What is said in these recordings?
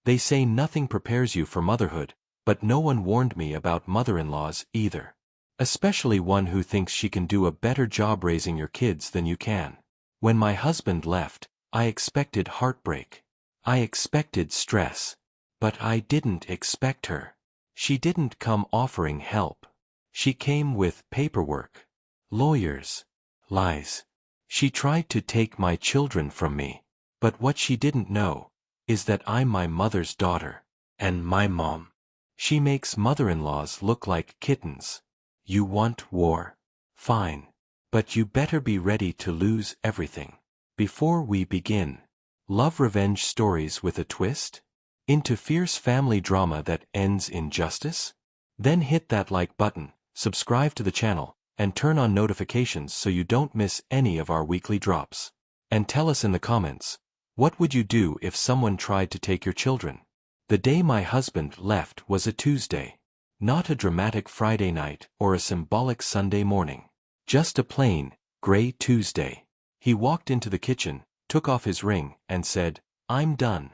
They say nothing prepares you for motherhood, but no one warned me about mother-in-laws either. Especially one who thinks she can do a better job raising your kids than you can. When my husband left, I expected heartbreak. I expected stress. But I didn't expect her. She didn't come offering help. She came with paperwork, lawyers, lies. She tried to take my children from me. But what she didn't know is that I'm my mother's daughter, and my mom. She makes mother-in-laws look like kittens. You want war? Fine. But you better be ready to lose everything. Before we begin, love revenge stories with a twist? Into fierce family drama that ends in justice? Then hit that like button, subscribe to the channel, and turn on notifications so you don't miss any of our weekly drops. And tell us in the comments, what would you do if someone tried to take your children? The day my husband left was a Tuesday. Not a dramatic Friday night or a symbolic Sunday morning. Just a plain, gray Tuesday. He walked into the kitchen, took off his ring, and said, "I'm done."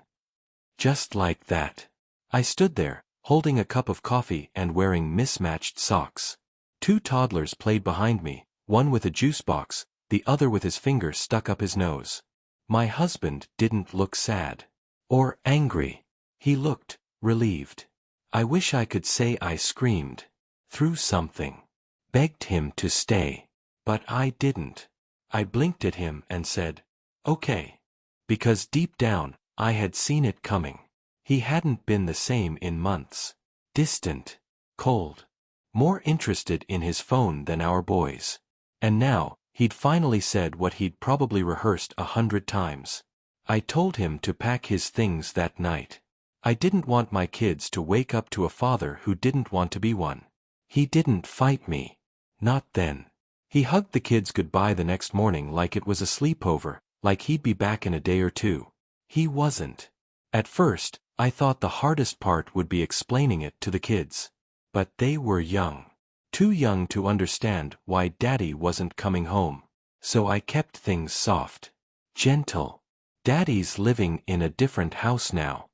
Just like that. I stood there, holding a cup of coffee and wearing mismatched socks. Two toddlers played behind me, one with a juice box, the other with his finger stuck up his nose. My husband didn't look sad. Or angry. He looked relieved. I wish I could say I screamed. Threw something. Begged him to stay. But I didn't. I blinked at him and said, "Okay." Because deep down, I had seen it coming. He hadn't been the same in months. Distant. Cold. More interested in his phone than our boys. And now, he'd finally said what he'd probably rehearsed 100 times. I told him to pack his things that night. I didn't want my kids to wake up to a father who didn't want to be one. He didn't fight me. Not then. He hugged the kids goodbye the next morning like it was a sleepover, like he'd be back in a day or two. He wasn't. At first, I thought the hardest part would be explaining it to the kids. But they were young. Too young to understand why Daddy wasn't coming home. So I kept things soft. Gentle. Daddy's living in a different house now.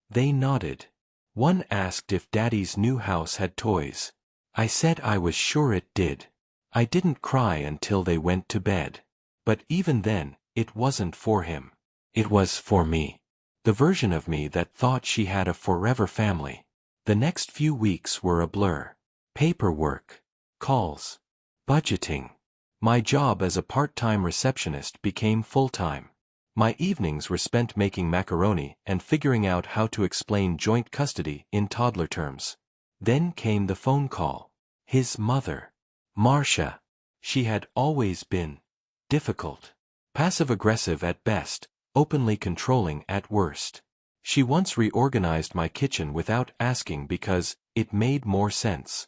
They nodded. One asked if Daddy's new house had toys. I said I was sure it did. I didn't cry until they went to bed. But even then, it wasn't for him. It was for me. The version of me that thought she had a forever family. The next few weeks were a blur. Paperwork. Calls. Budgeting. My job as a part-time receptionist became full-time. My evenings were spent making macaroni and figuring out how to explain joint custody in toddler terms. Then came the phone call. His mother. Marcia. She had always been difficult. Passive-aggressive at best, openly controlling at worst. She once reorganized my kitchen without asking because it made more sense.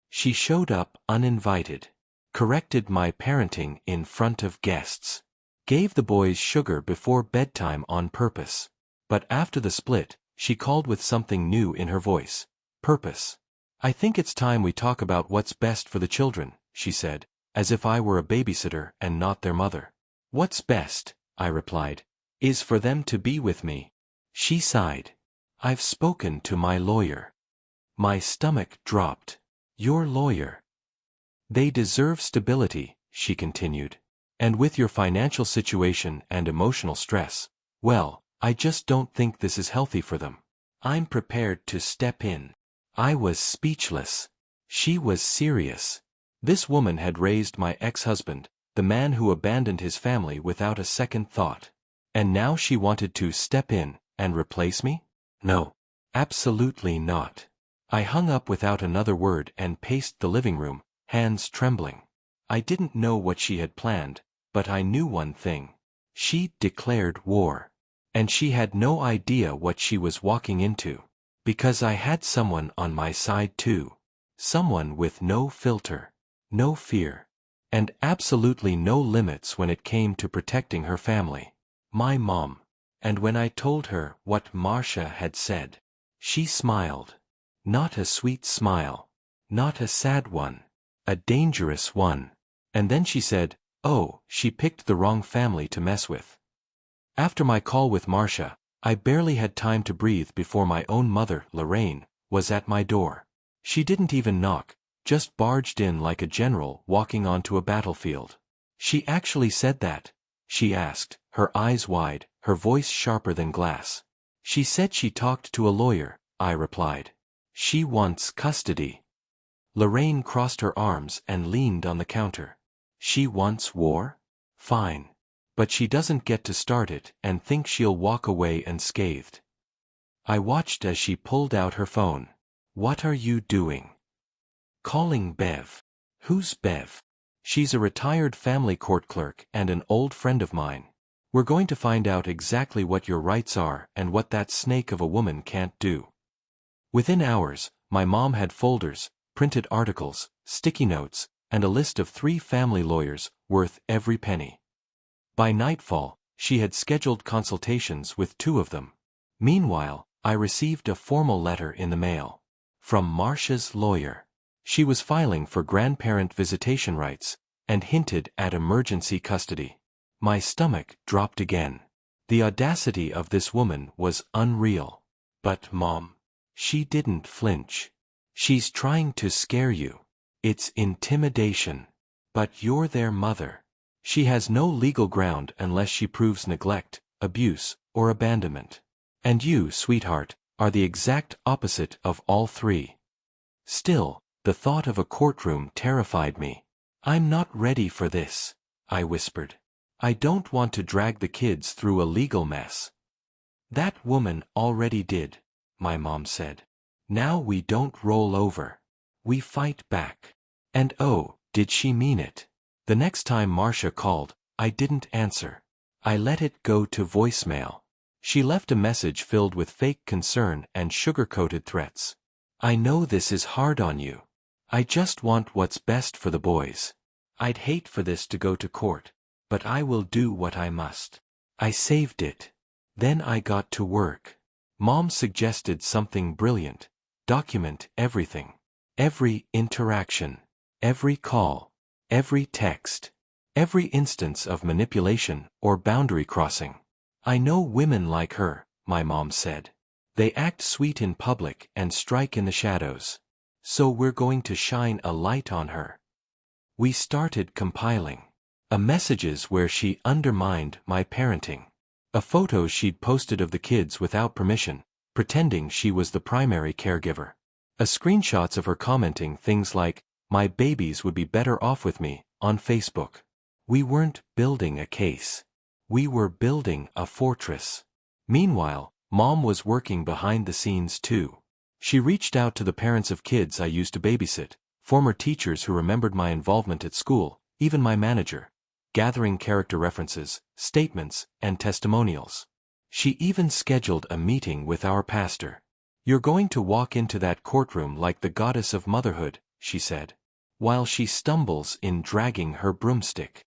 She showed up uninvited. Corrected my parenting in front of guests. Gave the boys sugar before bedtime on purpose. But after the split, she called with something new in her voice. Purpose. "I think it's time we talk about what's best for the children," she said, as if I were a babysitter and not their mother. "What's best," I replied, "is for them to be with me." She sighed. "I've spoken to my lawyer." My stomach dropped. "Your lawyer?" "They deserve stability," she continued. "And with your financial situation and emotional stress, well, I just don't think this is healthy for them. I'm prepared to step in." I was speechless. She was serious. This woman had raised my ex-husband, the man who abandoned his family without a second thought. And now she wanted to step in and replace me? No. Absolutely not. I hung up without another word and paced the living room, hands trembling. I didn't know what she had planned, but I knew one thing. She declared war. And she had no idea what she was walking into. Because I had someone on my side too. Someone with no filter, no fear, and absolutely no limits when it came to protecting her family. My mom. And when I told her what Marcia had said, she smiled. Not a sweet smile. Not a sad one. A dangerous one. And then she said, "Oh, she picked the wrong family to mess with." After my call with Marcia, I barely had time to breathe before my own mother, Lorraine, was at my door. She didn't even knock, just barged in like a general walking onto a battlefield. "She actually said that?" she asked, her eyes wide, her voice sharper than glass. "She said she talked to a lawyer," I replied. "She wants custody." Lorraine crossed her arms and leaned on the counter. "She wants war? Fine. But she doesn't get to start it and think she'll walk away unscathed." I watched as she pulled out her phone. "What are you doing?" "Calling Bev." "Who's Bev?" "She's a retired family court clerk and an old friend of mine. We're going to find out exactly what your rights are and what that snake of a woman can't do." Within hours, my mom had folders, printed articles, sticky notes, and a list of 3 family lawyers, worth every penny. By nightfall, she had scheduled consultations with 2 of them. Meanwhile, I received a formal letter in the mail. From Marcia's lawyer. She was filing for grandparent visitation rights, and hinted at emergency custody. My stomach dropped again. The audacity of this woman was unreal. "But Mom," she didn't flinch. "She's trying to scare you. It's intimidation. But you're their mother. She has no legal ground unless she proves neglect, abuse, or abandonment. And you, sweetheart, are the exact opposite of all 3. Still, the thought of a courtroom terrified me. "I'm not ready for this," I whispered. "I don't want to drag the kids through a legal mess." "That woman already did," my mom said. "Now we don't roll over. We fight back." And oh, did she mean it. The next time Marcia called, I didn't answer. I let it go to voicemail. She left a message filled with fake concern and sugar-coated threats. "I know this is hard on you. I just want what's best for the boys. I'd hate for this to go to court, but I will do what I must." I saved it. Then I got to work. Mom suggested something brilliant. Document everything. Every interaction. Every call. Every text. Every instance of manipulation or boundary crossing. "I know women like her," my mom said. "They act sweet in public and strike in the shadows. So we're going to shine a light on her." We started compiling. Messages where she undermined my parenting. Photos she'd posted of the kids without permission, pretending she was the primary caregiver. Screenshots of her commenting things like, "My babies would be better off with me," on Facebook. We weren't building a case. We were building a fortress. Meanwhile, Mom was working behind the scenes too. She reached out to the parents of kids I used to babysit, former teachers who remembered my involvement at school, even my manager, gathering character references, statements, and testimonials. She even scheduled a meeting with our pastor. "You're going to walk into that courtroom like the goddess of motherhood," she said, while she stumbles in dragging her broomstick.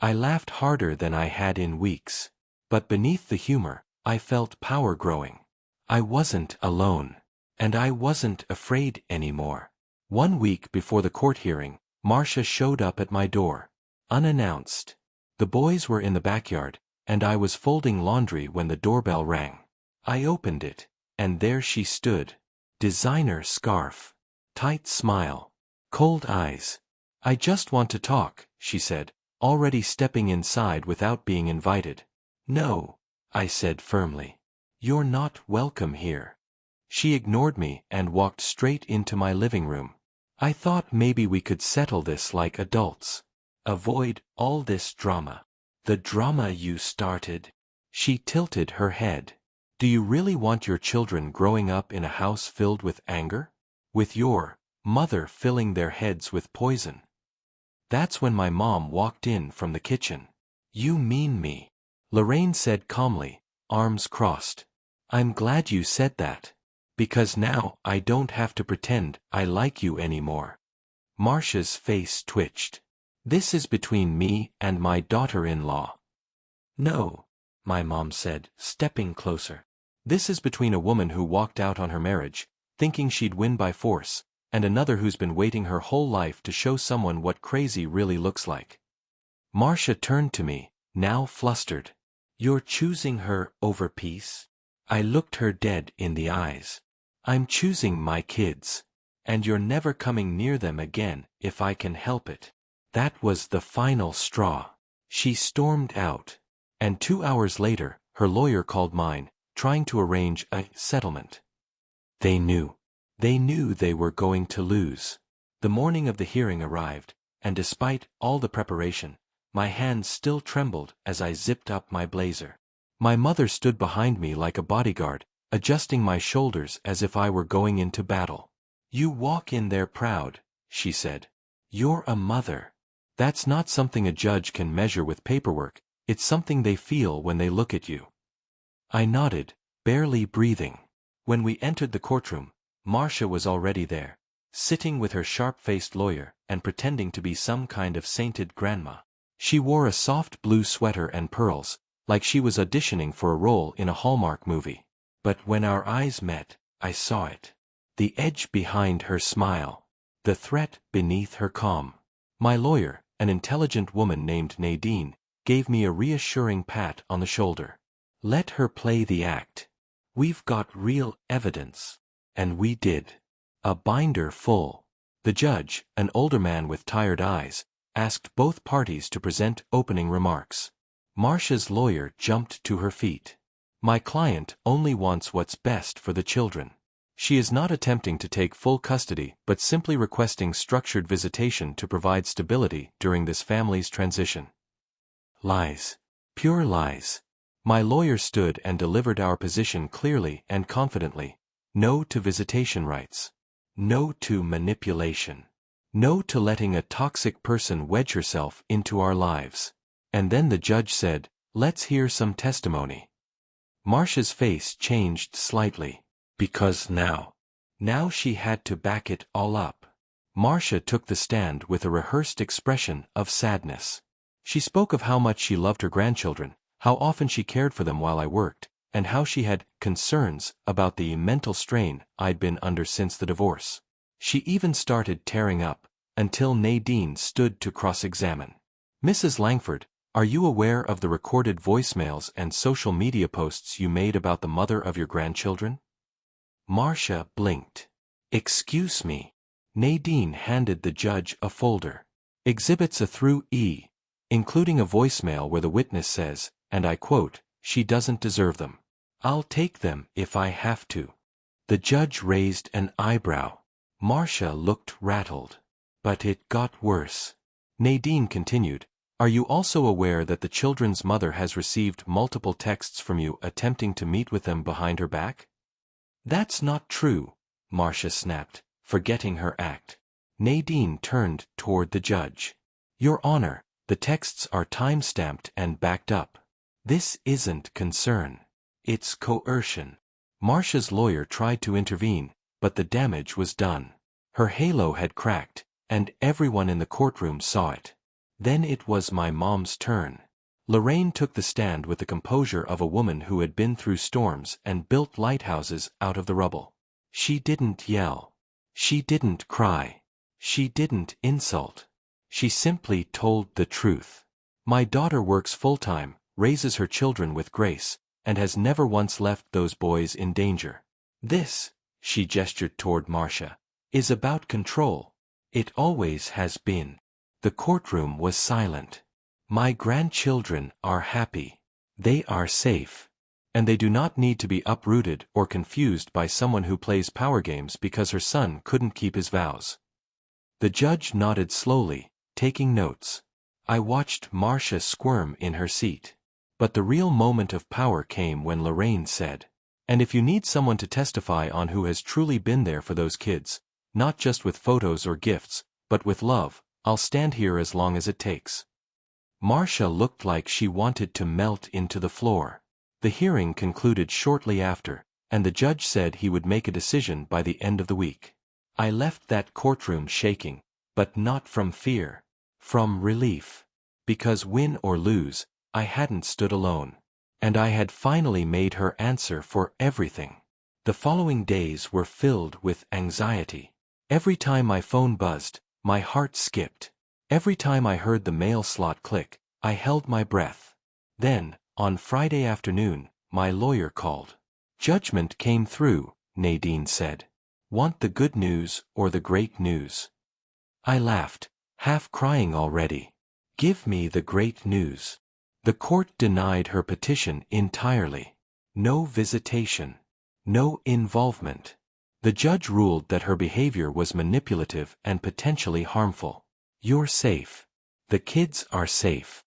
I laughed harder than I had in weeks. But beneath the humor, I felt power growing. I wasn't alone. And I wasn't afraid anymore. 1 week before the court hearing, Marcia showed up at my door. Unannounced. The boys were in the backyard, and I was folding laundry when the doorbell rang. I opened it, and there she stood. Designer scarf. Tight smile. Cold eyes. "I just want to talk," she said, already stepping inside without being invited. "No," I said firmly. "You're not welcome here." She ignored me and walked straight into my living room. "I thought maybe we could settle this like adults. Avoid all this drama." "The drama you started." She tilted her head. "Do you really want your children growing up in a house filled with anger? With your mother filling their heads with poison?" That's when my mom walked in from the kitchen. "You mean me," Lorraine said calmly, arms crossed. "I'm glad you said that. Because now I don't have to pretend I like you anymore." Marcia's face twitched. "This is between me and my daughter-in-law." "No," my mom said, stepping closer. "This is between a woman who walked out on her marriage, thinking she'd win by force, and another who's been waiting her whole life to show someone what crazy really looks like." Marcia turned to me, now flustered. "You're choosing her over peace?" I looked her dead in the eyes. I'm choosing my kids. And you're never coming near them again if I can help it. That was the final straw. She stormed out. And 2 hours later, her lawyer called mine, trying to arrange a settlement. They knew. They knew they were going to lose. The morning of the hearing arrived, and despite all the preparation, my hands still trembled as I zipped up my blazer. My mother stood behind me like a bodyguard, adjusting my shoulders as if I were going into battle. You walk in there proud, she said. You're a mother. That's not something a judge can measure with paperwork, it's something they feel when they look at you. I nodded, barely breathing. When we entered the courtroom, Marcia was already there, sitting with her sharp-faced lawyer and pretending to be some kind of sainted grandma. She wore a soft blue sweater and pearls, like she was auditioning for a role in a Hallmark movie. But when our eyes met, I saw it. The edge behind her smile. The threat beneath her calm. My lawyer, an intelligent woman named Nadine, gave me a reassuring pat on the shoulder. Let her play the act. We've got real evidence. And we did. A binder full. The judge, an older man with tired eyes, asked both parties to present opening remarks. Marcia's lawyer jumped to her feet. My client only wants what's best for the children. She is not attempting to take full custody but simply requesting structured visitation to provide stability during this family's transition. Lies. Pure lies. My lawyer stood and delivered our position clearly and confidently. No to visitation rights. No to manipulation. No to letting a toxic person wedge herself into our lives. And then the judge said, "Let's hear some testimony." Marcia's face changed slightly. Because now she had to back it all up. Marcia took the stand with a rehearsed expression of sadness. She spoke of how much she loved her grandchildren, how often she cared for them while I worked, and how she had concerns about the mental strain I'd been under since the divorce. She even started tearing up, until Nadine stood to cross-examine. Mrs. Langford, are you aware of the recorded voicemails and social media posts you made about the mother of your grandchildren? Marcia blinked. Excuse me. Nadine handed the judge a folder. Exhibits A through E, including a voicemail where the witness says, and I quote, "She doesn't deserve them. I'll take them if I have to." The judge raised an eyebrow. Marcia looked rattled. But it got worse. Nadine continued, "Are you also aware that the children's mother has received multiple texts from you attempting to meet with them behind her back?" "That's not true," Marcia snapped, forgetting her act. Nadine turned toward the judge. "Your Honor, the texts are time-stamped and backed up. This isn't concern. It's coercion." Marcia's lawyer tried to intervene, but the damage was done. Her halo had cracked, and everyone in the courtroom saw it. Then it was my mom's turn. Lorraine took the stand with the composure of a woman who had been through storms and built lighthouses out of the rubble. She didn't yell. She didn't cry. She didn't insult. She simply told the truth. My daughter works full-time, raises her children with grace, and has never once left those boys in danger. This, she gestured toward Marcia, is about control. It always has been. The courtroom was silent. My grandchildren are happy. They are safe. And they do not need to be uprooted or confused by someone who plays power games because her son couldn't keep his vows. The judge nodded slowly, taking notes. I watched Marcia squirm in her seat. But the real moment of power came when Lorraine said, "And if you need someone to testify on who has truly been there for those kids, not just with photos or gifts, but with love, I'll stand here as long as it takes." Marcia looked like she wanted to melt into the floor. The hearing concluded shortly after, and the judge said he would make a decision by the end of the week. I left that courtroom shaking, but not from fear. From relief. Because win or lose, I hadn't stood alone. And I had finally made her answer for everything. The following days were filled with anxiety. Every time my phone buzzed, my heart skipped. Every time I heard the mail slot click, I held my breath. Then, on Friday afternoon, my lawyer called. Judgment came through, Nadine said. Want the good news or the great news? I laughed, half crying already. Give me the great news. The court denied her petition entirely. No visitation. No involvement. The judge ruled that her behavior was manipulative and potentially harmful. You're safe. The kids are safe.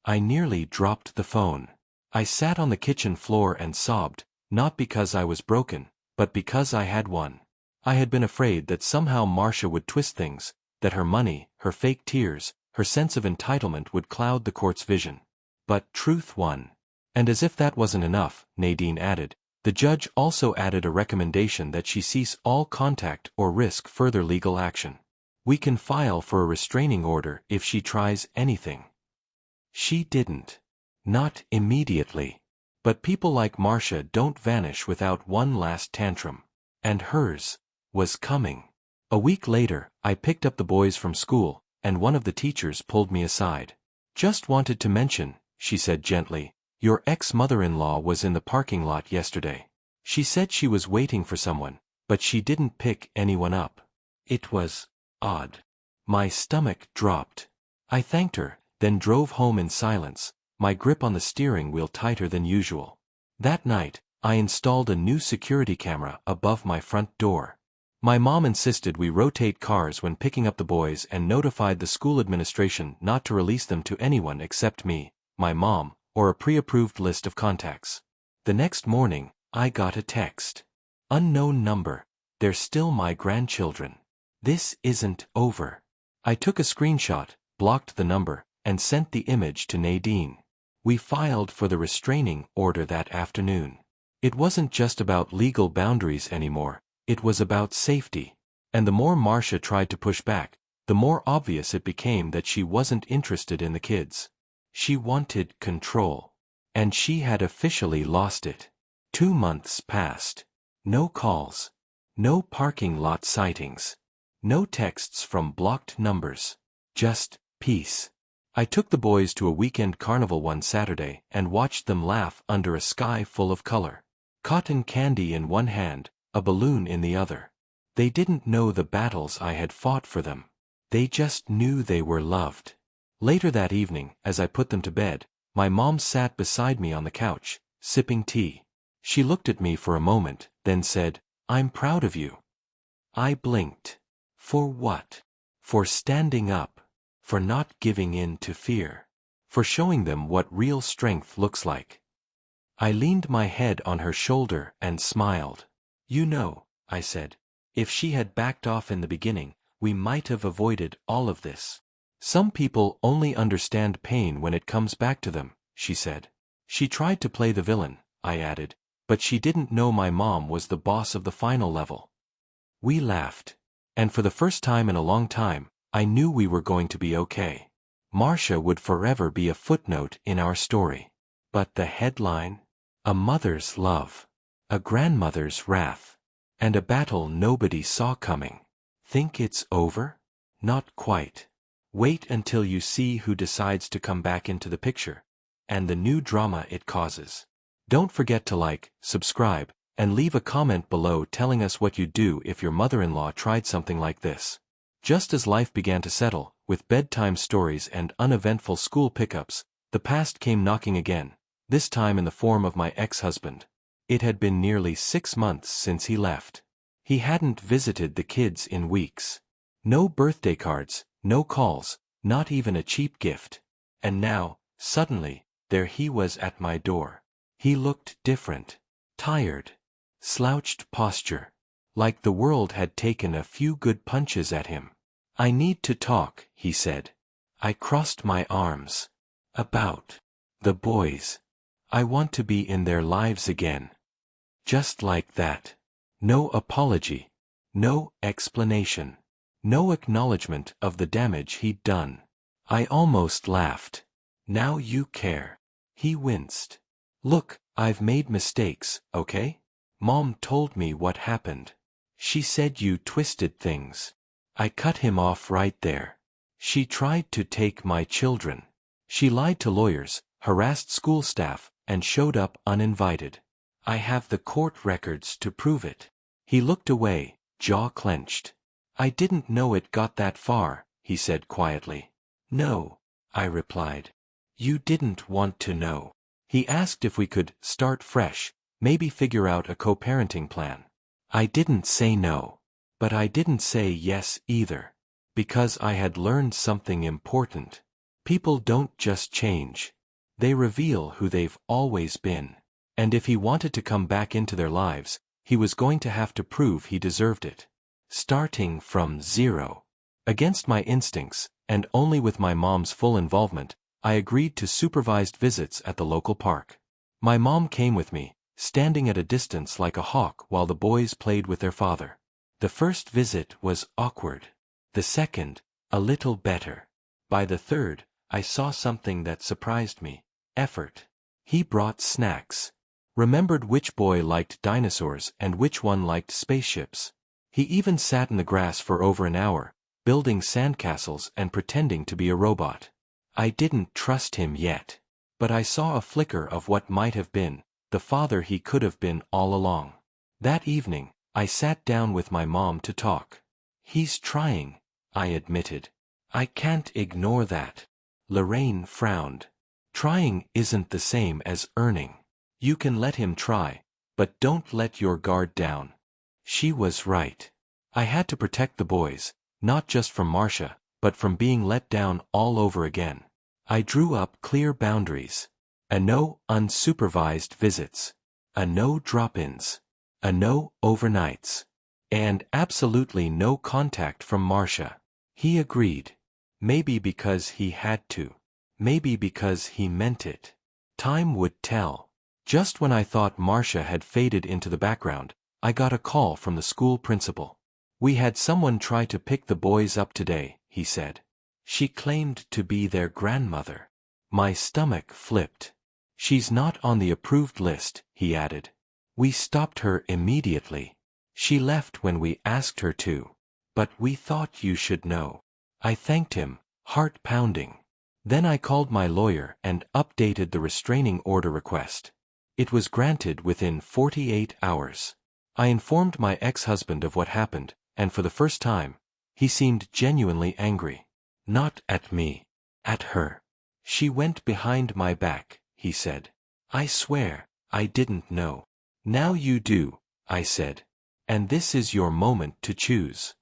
I nearly dropped the phone. I sat on the kitchen floor and sobbed, not because I was broken, but because I had won. I had been afraid that somehow Marcia would twist things, that her money, her fake tears, her sense of entitlement would cloud the court's vision. But truth won. And as if that wasn't enough, Nadine added, the judge also added a recommendation that she cease all contact or risk further legal action. We can file for a restraining order if she tries anything. She didn't. Not immediately. But people like Marcia don't vanish without one last tantrum. And hers was coming. A week later, I picked up the boys from school, and one of the teachers pulled me aside. Just wanted to mention, she said gently, your ex-mother-in-law was in the parking lot yesterday. She said she was waiting for someone, but she didn't pick anyone up. It was odd. My stomach dropped. I thanked her, then drove home in silence, my grip on the steering wheel tighter than usual. That night, I installed a new security camera above my front door. My mom insisted we rotate cars when picking up the boys and notified the school administration not to release them to anyone except me, my mom, or a pre-approved list of contacts. The next morning, I got a text. Unknown number. They're still my grandchildren. This isn't over. I took a screenshot, blocked the number, and sent the image to Nadine. We filed for the restraining order that afternoon. It wasn't just about legal boundaries anymore, it was about safety. And the more Marcia tried to push back, the more obvious it became that she wasn't interested in the kids. She wanted control. And she had officially lost it. 2 months passed. No calls. No parking lot sightings. No texts from blocked numbers. Just peace. I took the boys to a weekend carnival one Saturday and watched them laugh under a sky full of color. Cotton candy in one hand, a balloon in the other. They didn't know the battles I had fought for them. They just knew they were loved. Later that evening, as I put them to bed, my mom sat beside me on the couch, sipping tea. She looked at me for a moment, then said, I'm proud of you. I blinked. For what? For standing up. For not giving in to fear. For showing them what real strength looks like. I leaned my head on her shoulder and smiled. You know, I said, if she had backed off in the beginning, we might have avoided all of this. Some people only understand pain when it comes back to them, she said. She tried to play the villain, I added, but she didn't know my mom was the boss of the final level. We laughed. And for the first time in a long time, I knew we were going to be okay. Marcia would forever be a footnote in our story. But the headline? A mother's love. A grandmother's wrath. And a battle nobody saw coming. Think it's over? Not quite. Wait until you see who decides to come back into the picture, and the new drama it causes. Don't forget to like, subscribe, and leave a comment below telling us what you'd do if your mother-in-law tried something like this. Just as life began to settle, with bedtime stories and uneventful school pickups, the past came knocking again, this time in the form of my ex-husband. It had been nearly 6 months since he left. He hadn't visited the kids in weeks. No birthday cards, no calls, not even a cheap gift. And now, suddenly, there he was at my door. He looked different. Tired. Slouched posture. Like the world had taken a few good punches at him. I need to talk, he said. I crossed my arms. About the boys. I want to be in their lives again. Just like that. No apology. No explanation. No acknowledgement of the damage he'd done. I almost laughed. Now you care. He winced. Look, I've made mistakes, okay? Mom told me what happened. She said you twisted things. I cut him off right there. She tried to take my children. She lied to lawyers, harassed school staff, and showed up uninvited. I have the court records to prove it. He looked away, jaw clenched. I didn't know it got that far, he said quietly. No, I replied. You didn't want to know. He asked if we could start fresh, maybe figure out a co-parenting plan. I didn't say no. But I didn't say yes either. Because I had learned something important. People don't just change. They reveal who they've always been. And if he wanted to come back into their lives, he was going to have to prove he deserved it. Starting from zero. Against my instincts, and only with my mom's full involvement, I agreed to supervised visits at the local park. My mom came with me, standing at a distance like a hawk while the boys played with their father. The first visit was awkward. The second, a little better. By the third, I saw something that surprised me. Effort. He brought snacks. Remembered which boy liked dinosaurs and which one liked spaceships. He even sat in the grass for over an hour, building sandcastles and pretending to be a robot. I didn't trust him yet. But I saw a flicker of what might have been, the father he could have been all along. That evening, I sat down with my mom to talk. He's trying, I admitted. I can't ignore that. Lorraine frowned. Trying isn't the same as earning. You can let him try, but don't let your guard down. She was right. I had to protect the boys, not just from Marcia, but from being let down all over again. I drew up clear boundaries. A no unsupervised visits. A no drop-ins. A no overnights. And absolutely no contact from Marcia. He agreed. Maybe because he had to. Maybe because he meant it. Time would tell. Just when I thought Marcia had faded into the background, I got a call from the school principal. We had someone try to pick the boys up today, he said. She claimed to be their grandmother. My stomach flipped. She's not on the approved list, he added. We stopped her immediately. She left when we asked her to. But we thought you should know. I thanked him, heart pounding. Then I called my lawyer and updated the restraining order request. It was granted within 48 hours. I informed my ex-husband of what happened, and for the first time, he seemed genuinely angry. Not at me. At her. She went behind my back, he said. I swear, I didn't know. Now you do, I said. And this is your moment to choose.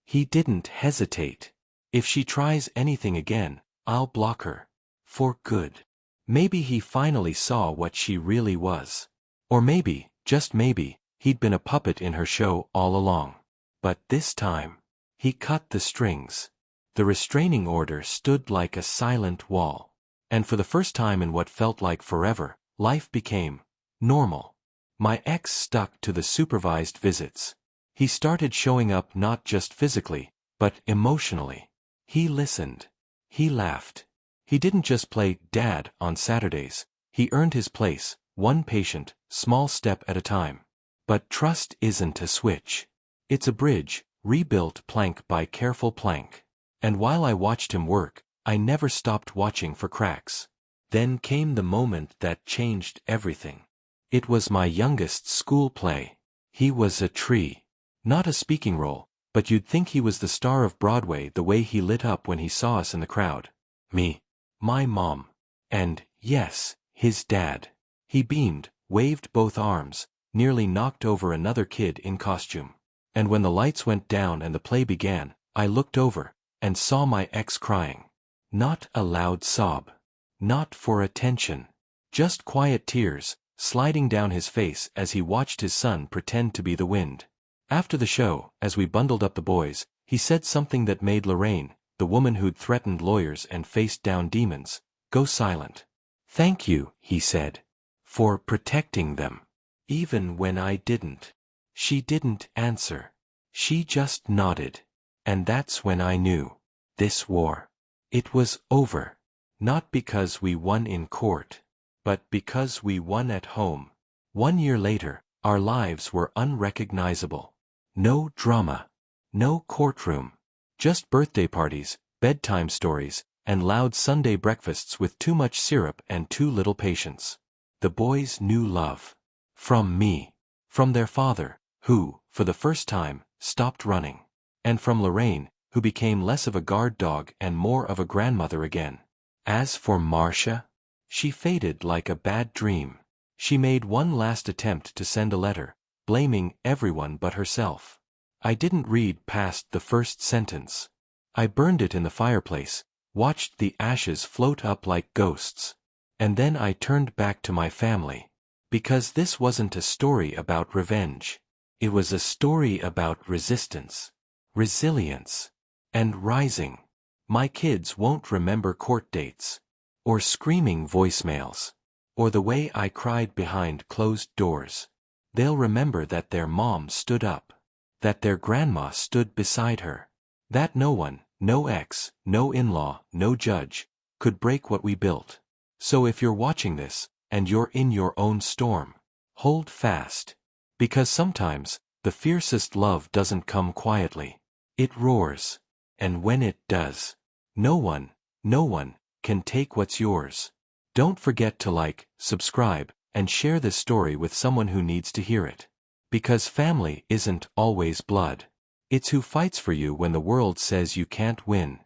He didn't hesitate. If she tries anything again, I'll block her. For good. Maybe he finally saw what she really was. Or maybe, just maybe, he'd been a puppet in her show all along. But this time, he cut the strings. The restraining order stood like a silent wall. And for the first time in what felt like forever, life became normal. My ex stuck to the supervised visits. He started showing up not just physically, but emotionally. He listened. He laughed. He didn't just play dad on Saturdays. He earned his place, one patient, small step at a time. But trust isn't a switch. It's a bridge, rebuilt plank by careful plank. And while I watched him work, I never stopped watching for cracks. Then came the moment that changed everything. It was my youngest's school play. He was a tree. Not a speaking role, but you'd think he was the star of Broadway the way he lit up when he saw us in the crowd. Me. My mom. And, yes, his dad. He beamed, waved both arms, nearly knocked over another kid in costume. And when the lights went down and the play began, I looked over, and saw my ex crying. Not a loud sob. Not for attention. Just quiet tears, sliding down his face as he watched his son pretend to be the wind. After the show, as we bundled up the boys, he said something that made Lorraine, the woman who'd threatened lawyers and faced down demons, go silent. Thank you, he said, for protecting them. Even when I didn't. She didn't answer. She just nodded. And that's when I knew. This war. It was over. Not because we won in court. But because we won at home. 1 year later, our lives were unrecognizable. No drama. No courtroom. Just birthday parties, bedtime stories, and loud Sunday breakfasts with too much syrup and too little patience. The boys knew love. From me. From their father, who, for the first time, stopped running. And from Lorraine, who became less of a guard dog and more of a grandmother again. As for Marcia, she faded like a bad dream. She made one last attempt to send a letter, blaming everyone but herself. I didn't read past the first sentence. I burned it in the fireplace, watched the ashes float up like ghosts. And then I turned back to my family. Because this wasn't a story about revenge. It was a story about resistance, resilience, and rising. My kids won't remember court dates, or screaming voicemails, or the way I cried behind closed doors. They'll remember that their mom stood up, that their grandma stood beside her, that no one, no ex, no in-law, no judge, could break what we built. So if you're watching this, and you're in your own storm, hold fast. Because sometimes, the fiercest love doesn't come quietly. It roars. And when it does, no one can take what's yours. Don't forget to like, subscribe, and share this story with someone who needs to hear it. Because family isn't always blood. It's who fights for you when the world says you can't win.